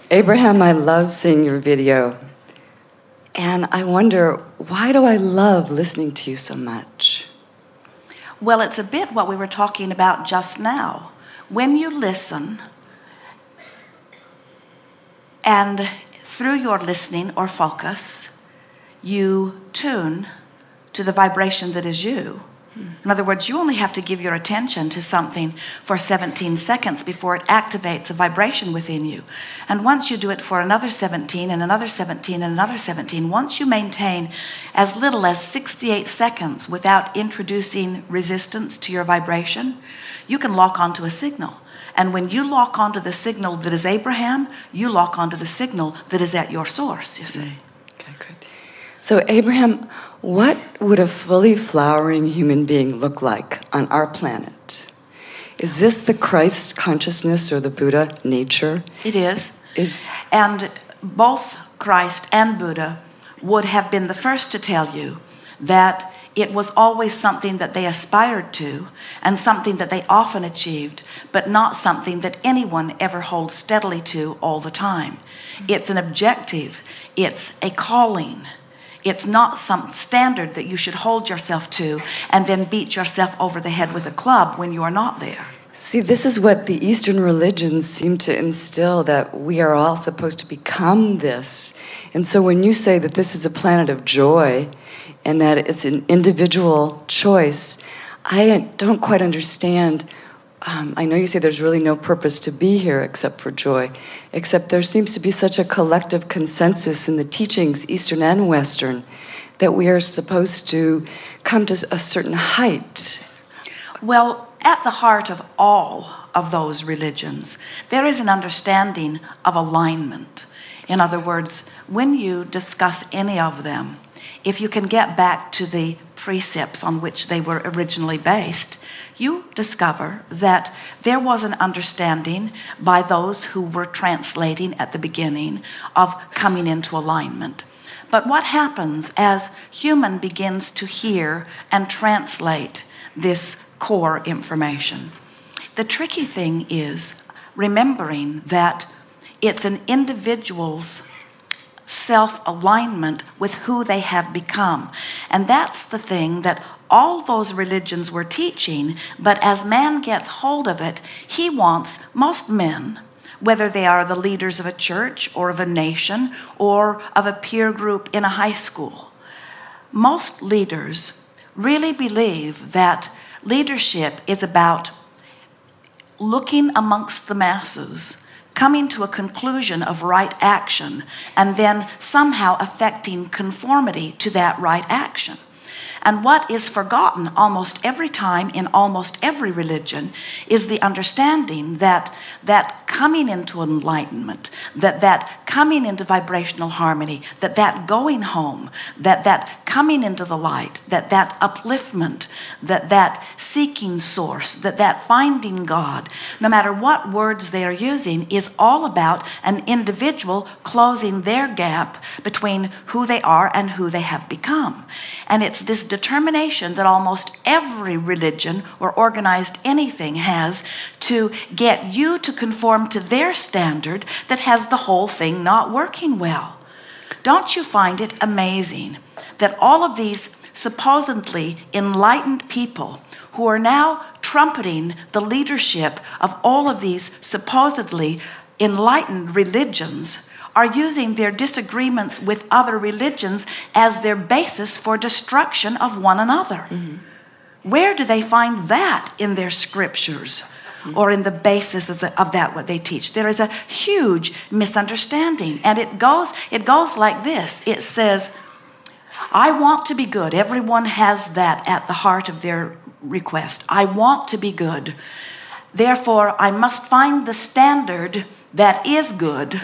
Abraham, I love seeing your video. And I wonder, why do I love listening to you so much? Well, it's a bit what we were talking about just now. When you listen, and through your listening or focus, you tune to the vibration that is you. In other words, you only have to give your attention to something for 17 seconds before it activates a vibration within you. And once you do it for another 17 and another 17 and another 17, once you maintain as little as 68 seconds without introducing resistance to your vibration, you can lock onto a signal. And when you lock onto the signal that is Abraham, you lock onto the signal that is at your source, you see. Okay, good. So Abraham, what would a fully flowering human being look like on our planet? Is this the Christ consciousness or the Buddha nature? It is. And both Christ and Buddha would have been the first to tell you that it was always something that they aspired to and something that they often achieved, but not something that anyone ever holds steadily to all the time. It's an objective. It's a calling. It's not some standard that you should hold yourself to and then beat yourself over the head with a club when you are not there. See, this is what the Eastern religions seem to instill, that we are all supposed to become this. And so when you say that this is a planet of joy and that it's an individual choice, I don't quite understand. I know you say there's really no purpose to be here except for joy, except there seems to be such a collective consensus in the teachings, Eastern and Western, that we are supposed to come to a certain height. Well, at the heart of all of those religions, there is an understanding of alignment. In other words, when you discuss any of them, if you can get back to the precepts on which they were originally based, you discover that there was an understanding by those who were translating at the beginning of coming into alignment. But what happens as human begins to hear and translate this core information? The tricky thing is remembering that it's an individual's self-alignment with who they have become. And that's the thing that all those religions were teaching, but as man gets hold of it, he wants most men, whether they are the leaders of a church or of a nation or of a peer group in a high school, most leaders really believe that leadership is about looking amongst the masses, coming to a conclusion of right action, and then somehow affecting conformity to that right action. And what is forgotten almost every time in almost every religion is the understanding that coming into enlightenment, that coming into vibrational harmony, that going home, that coming into the light, that upliftment, that seeking source, that finding God, no matter what words they are using, is all about an individual closing their gap between who they are and who they have become. And it's this determination that almost every religion or organized anything has to get you to conform to their standard that has the whole thing not working well. Don't you find it amazing that all of these supposedly enlightened people who are now trumpeting the leadership of all of these supposedly enlightened religions are using their disagreements with other religions as their basis for destruction of one another? Mm-hmm. Where do they find that in their scriptures or in the basis of that what they teach? There is a huge misunderstanding, and it goes like this. It says, I want to be good. Everyone has that at the heart of their request. I want to be good. Therefore, I must find the standard that is good,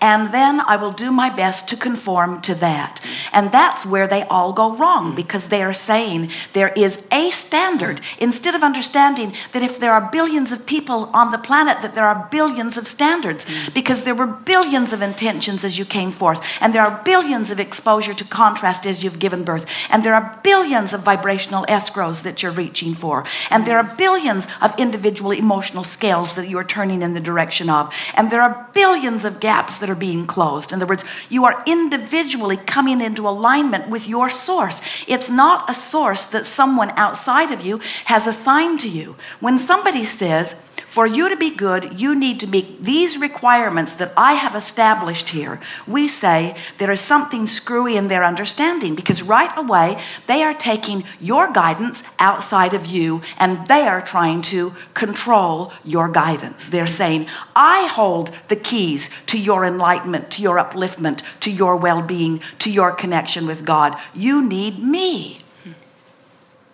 and then I will do my best to conform to that. And that's where they all go wrong, because they are saying there is a standard, instead of understanding that if there are billions of people on the planet, that there are billions of standards, because there were billions of intentions as you came forth, and there are billions of exposure to contrast as you've given birth, and there are billions of vibrational escrows that you're reaching for, and there are billions of individual emotional scales that you are turning in the direction of. And there are billions of gaps that are being closed. In other words, you are individually coming into alignment with your source. It's not a source that someone outside of you has assigned to you. When somebody says, for you to be good, you need to meet these requirements that I have established here, we say there is something screwy in their understanding, because right away they are taking your guidance outside of you and they are trying to control your guidance. They're saying, I hold the keys to your enlightenment, to your upliftment, to your well-being, to your connection with God. You need me.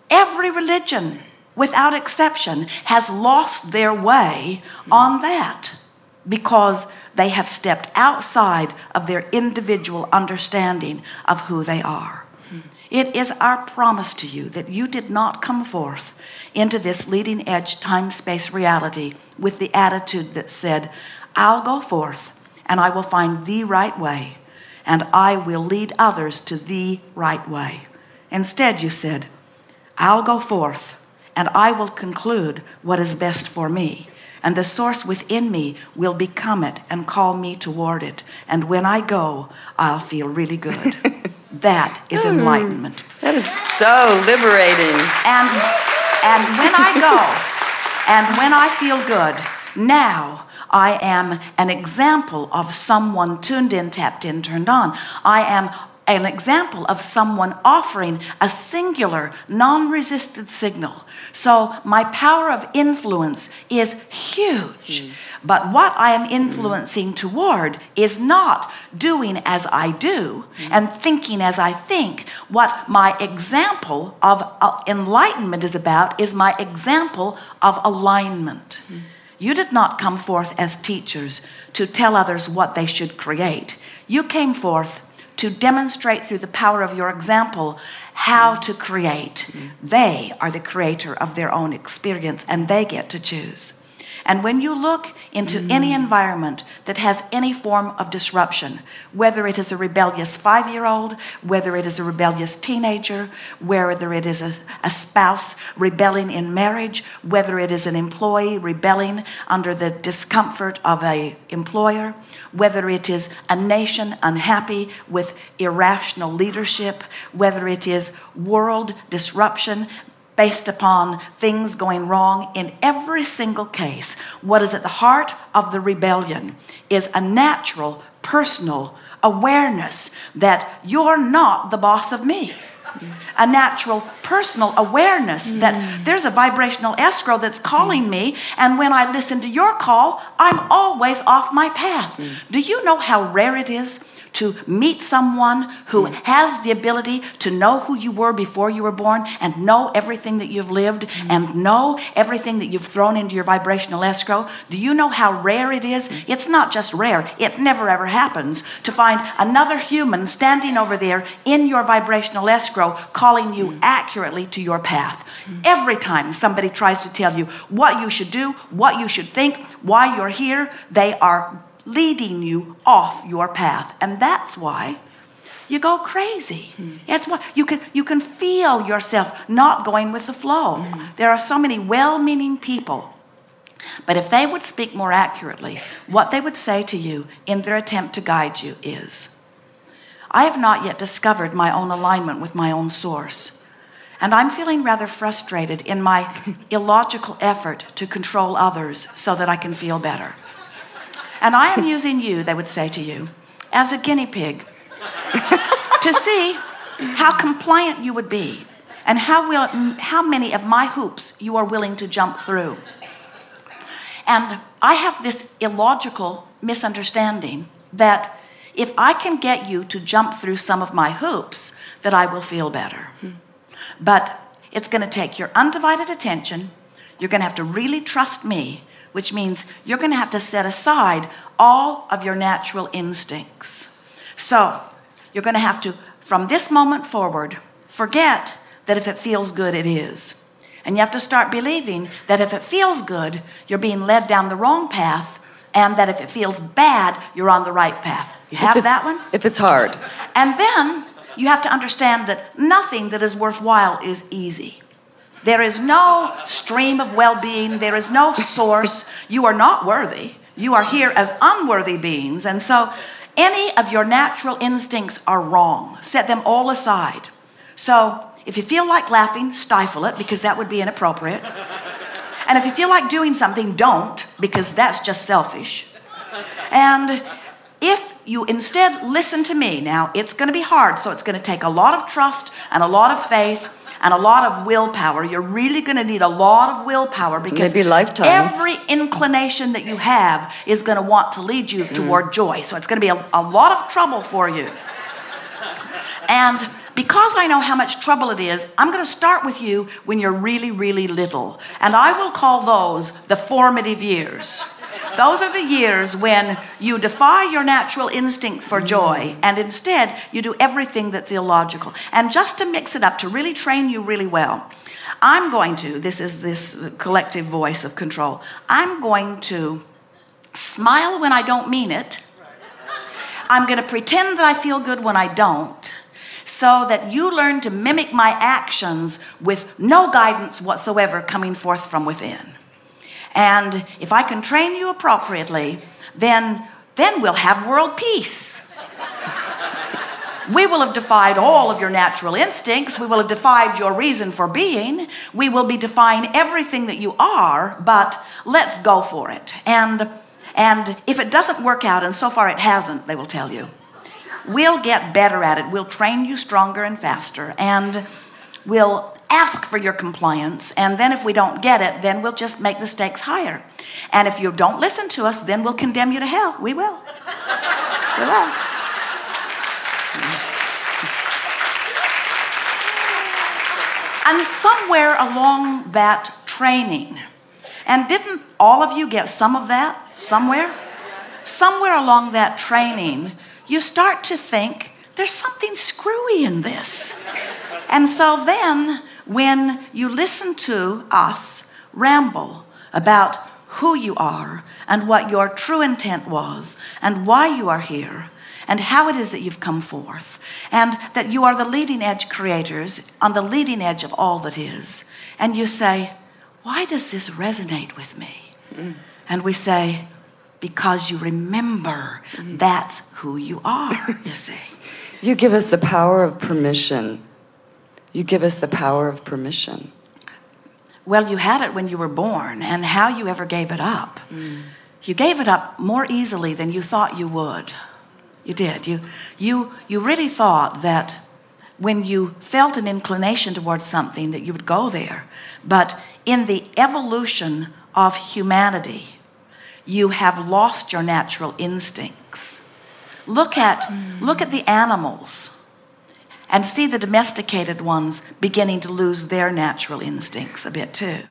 Every religion, without exception, has lost their way on that because they have stepped outside of their individual understanding of who they are. It is our promise to you that you did not come forth into this leading edge time-space reality with the attitude that said, I'll go forth and I will find the right way and I will lead others to the right way. Instead, you said, I'll go forth and I will conclude what is best for me. And the source within me will become it and call me toward it. And when I go, I'll feel really good. That is enlightenment. That is so liberating. And when I go, and when I feel good, now I am an example of someone tuned in, tapped in, turned on. I am an example of someone offering a singular, non-resisted signal. So my power of influence is huge. But what I am influencing toward is not doing as I do and thinking as I think. What my example of enlightenment is about is my example of alignment. You did not come forth as teachers to tell others what they should create. You came forth to demonstrate through the power of your example how to create. They are the creator of their own experience and they get to choose. And when you look into any environment that has any form of disruption, whether it is a rebellious 5-year-old, whether it is a rebellious teenager, whether it is a spouse rebelling in marriage, whether it is an employee rebelling under the discomfort of an employer, whether it is a nation unhappy with irrational leadership, whether it is world disruption based upon things going wrong, in every single case, what is at the heart of the rebellion is a natural, personal awareness that you're not the boss of me. A natural, personal awareness that there's a vibrational escrow that's calling me, and when I listen to your call, I'm always off my path. Do you know how rare it is to meet someone who has the ability to know who you were before you were born and know everything that you've lived and know everything that you've thrown into your vibrational escrow? Do you know how rare it is? It's not just rare, it never ever happens to find another human standing over there in your vibrational escrow calling you accurately to your path. Every time somebody tries to tell you what you should do, what you should think, why you're here, they are leading you off your path. And that's why you go crazy. It's why you can feel yourself not going with the flow. There are so many well-meaning people, but if they would speak more accurately, what they would say to you in their attempt to guide you is, I have not yet discovered my own alignment with my own source. And I'm feeling rather frustrated in my illogical effort to control others so that I can feel better. And I am using you, they would say to you, as a guinea pig to see how compliant you would be and how many of my hoops you are willing to jump through. And I have this illogical misunderstanding that if I can get you to jump through some of my hoops, that I will feel better. But it's going to take your undivided attention. You're going to have to really trust me, which means you're going to have to set aside all of your natural instincts. So you're going to have to, from this moment forward, forget that if it feels good, it is. And you have to start believing that if it feels good, you're being led down the wrong path, and that if it feels bad, you're on the right path. You have that one? If it's hard. And then you have to understand that nothing that is worthwhile is easy. There is no stream of well-being. There is no source. You are not worthy. You are here as unworthy beings. And so any of your natural instincts are wrong. Set them all aside. So if you feel like laughing, stifle it, because that would be inappropriate. And if you feel like doing something, don't, because that's just selfish. And if you instead listen to me, now it's going to be hard, so it's going to take a lot of trust and a lot of faith and a lot of willpower. You're really going to need a lot of willpower, because maybe lifetimes. Every inclination that you have is going to want to lead you toward joy. So it's going to be a lot of trouble for you. And because I know how much trouble it is, I'm going to start with you when you're really, really little. And I will call those the formative years. Those are the years when you defy your natural instinct for joy, and instead you do everything that's illogical. And just to mix it up, to really train you really well, I'm going to, this is this collective voice of control, I'm going to smile when I don't mean it. I'm going to pretend that I feel good when I don't, so that you learn to mimic my actions with no guidance whatsoever coming forth from within. And if I can train you appropriately, then we'll have world peace. We will have defied all of your natural instincts. We will have defied your reason for being. We will be defying everything that you are, but let's go for it. And if it doesn't work out, and so far it hasn't, they will tell you, we'll get better at it. We'll train you stronger and faster, and we'll ask for your compliance. And then if we don't get it, then we'll just make the stakes higher. And if you don't listen to us, then we'll condemn you to hell. We will. We will. And somewhere along that training, and didn't all of you get some of that somewhere? Somewhere along that training, you start to think, there's something screwy in this. And so then, when you listen to us ramble about who you are and what your true intent was and why you are here and how it is that you've come forth and that you are the leading edge creators on the leading edge of all that is, and you say, why does this resonate with me? And we say, because you remember that's who you are, you see. You give us the power of permission. You give us the power of permission. Well, you had it when you were born, and how you ever gave it up. You gave it up more easily than you thought you would. You did. You really thought that when you felt an inclination towards something that you would go there. But in the evolution of humanity, you have lost your natural instincts. Look at the animals and see the domesticated ones beginning to lose their natural instincts a bit too.